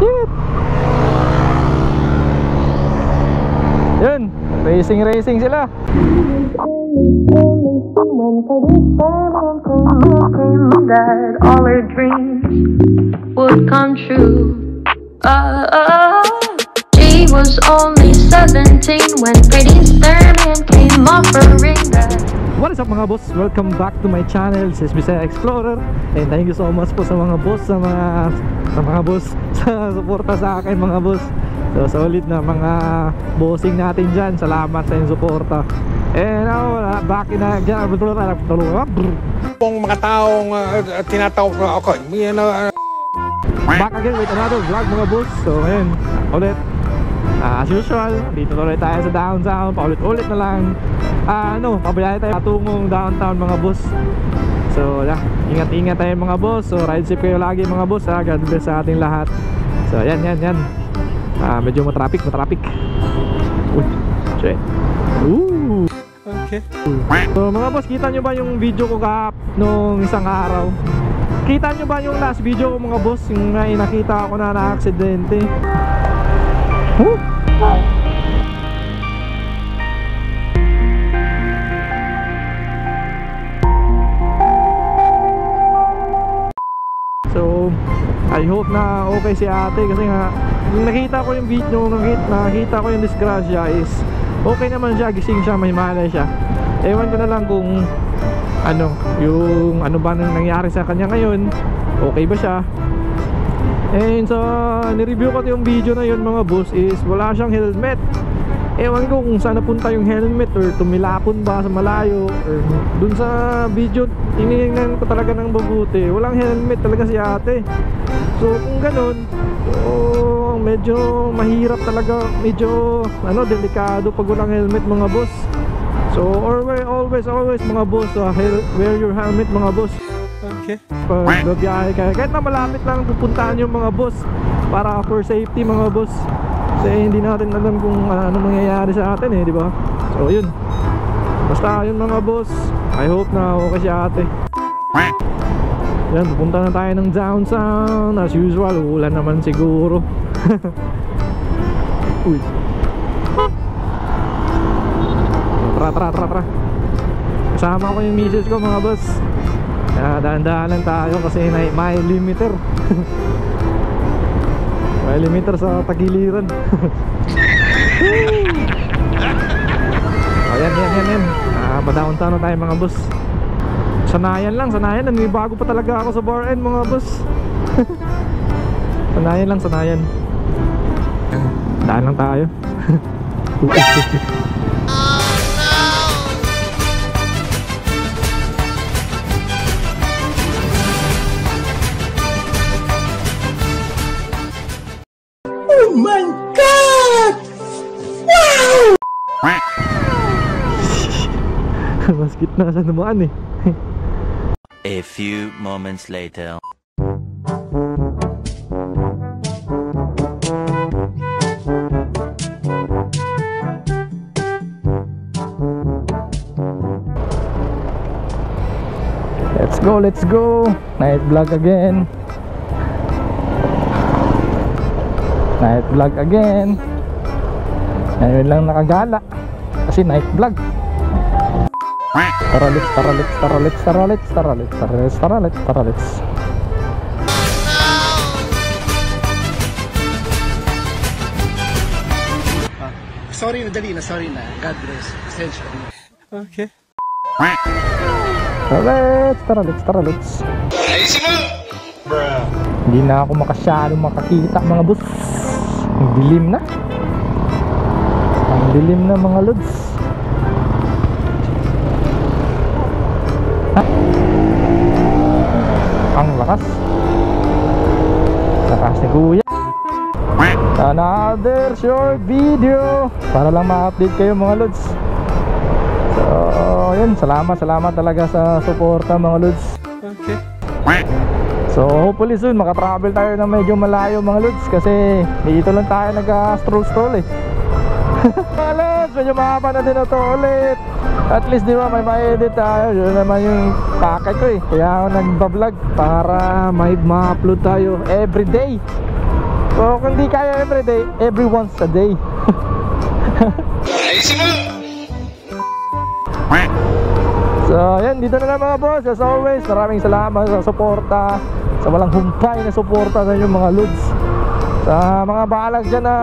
Shit. Yun, racing sila. That all her dreams would come true. She was only 17 when Pretty Starman came offering that. What is up mga boss? Welcome back to my channel, Sis Bisaya Explorer. And thank you so much po sa mga boss, sa mga boss sa suporta sa akin mga boss. So solid na mga bossing natin dyan. Salamat sa inyong suporta. And now, back in again. Kung mga taong tinatawag na ako, back again with another vlog mga boss. So ngayon, ulit as usual, dito ulit tayo sa downtown. Paulit-ulit na lang pabayaan tayo patungong downtown mga boss. So ingat-ingat tayo mga boss. So ride safe kayo lagi mga boss ha. God bless sa ating lahat. So yan medyo matraffic. Uy, shit. Ooh. okay. So mga boss, kita nyo ba yung video ko nung isang araw? Kita nyo ba yung last video ko mga boss? Yung nakita ako na na-aksidente. So I hope na okay si ate. Kasi nga yung nakita ko yung video, nakita ko yung disgrasya is okay naman siya, gising siya, may malay siya. Ewan ko na lang kung ano ba nang nangyari sa kanya ngayon. Okay ba siya? And so nireview ko yung video na yun mga boss is wala siyang helmet. Ewan ko kung saan napunta yung helmet, or tumilapon ba sa malayo, or dun sa video tinignan ko talaga ng mabuti, walang helmet talaga si ate. So kung ganun, medyo mahirap talaga, medyo delikado pag walang helmet mga boss. So always mga boss, wear your helmet mga boss. Okay. Pag babiyahe kayo, kahit na malapit lang pupuntahan yung mga boss, para for safety mga boss. Kasi hindi natin alam kung ano mangyayari sa atin di ba? So yun, basta yun mga boss, I hope na okay si ate. Yan, pupunta na tayo ng downtown. As usual, ulan naman siguro. Uy. Tara. Kasama ko yung misis ko mga boss. Daan-daan lang tayo kasi may limiter. May limiter sa tagiliran. Yan. Pa-downtown na tayo mga boss. Sanayan. Bago pa talaga ako sa bar end mga boss. Sanayan. Daan lang tayo. Oh my God! Wow! Mas gitna sa naman A few moments later. Let's go. Night vlog again. Ngayon lang nakagala kasi night vlog. Tara, let's. Sorry na. God bless. Essential. Okay. Tara, let's. Hindi na ako makakita mga boss. Ang dilim na mga lods. Ang lakas ni kuya. Another short video para lang ma-update kayo mga lods. So yun, salamat talaga sa suporta mga lods. Okay. So hopefully soon makatravel tayo na medyo malayo mga lods, kasi dito lang tayo nag-stroll mga lods, medyo mahaba na din ito ulit. At least di ba may ma-edit tayo. Yun naman yung packet ko Kaya ako nagbablog para may ma-upload tayo everyday. So kung di kaya everyday, every once a day. So yan, dito na lang mga boss. As always, maraming salamat sa suporta, sa walang humpay na suporta sa inyong mga lods. Sa mga balag dyan na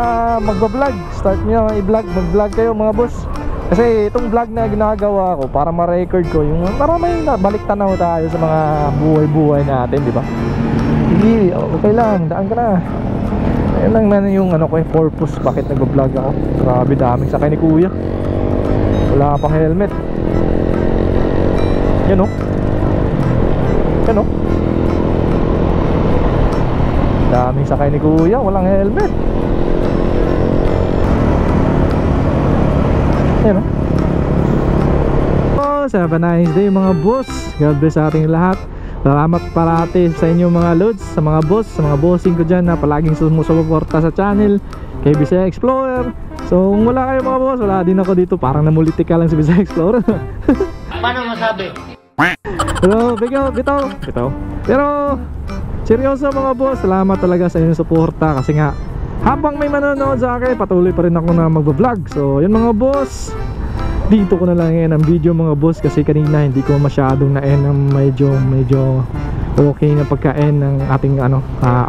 magbablog, start nyo i-vlog, mag-vlog kayo mga boss. Kasi itong vlog na ginagawa ko para ma-record ko yung para may balik tanaw tayo sa mga buhay-buhay natin, di ba? Hindi, okay lang, daan ka na. Ayun lang man yung ano ko, yung purpose bakit nag-vlog ako. Grabe daming sakay ni kuya. Wala pang helmet. Yan o. Yan o. Daming sakay ni kuya, walang helmet. Yan o. Have a nice day mga boss. God bless sa ating lahat. Salamat parati sa inyong mga loads, sa mga boss, sa mga bossing ko dyan na palaging sumusuporta sa channel kay Bisaya Explorer. So kung wala kayo mga boss, wala din ako dito. Parang namulitika lang si Bisaya Explorer. Paano masabi? Pero bitaw. Pero seryoso mga boss, salamat talaga sa inyong suporta. Kasi nga habang may manonood sa akin, patuloy pa rin ako na magbablog. So yun mga boss, dito ko na lang yan ang video mga boss. Kasi kanina hindi ko masyadong na-end ng medyo okay na pagka-end ng ating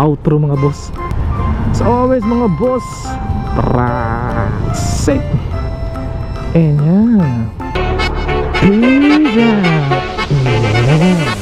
outro mga boss. So always mga boss, safe. And yan, peace out.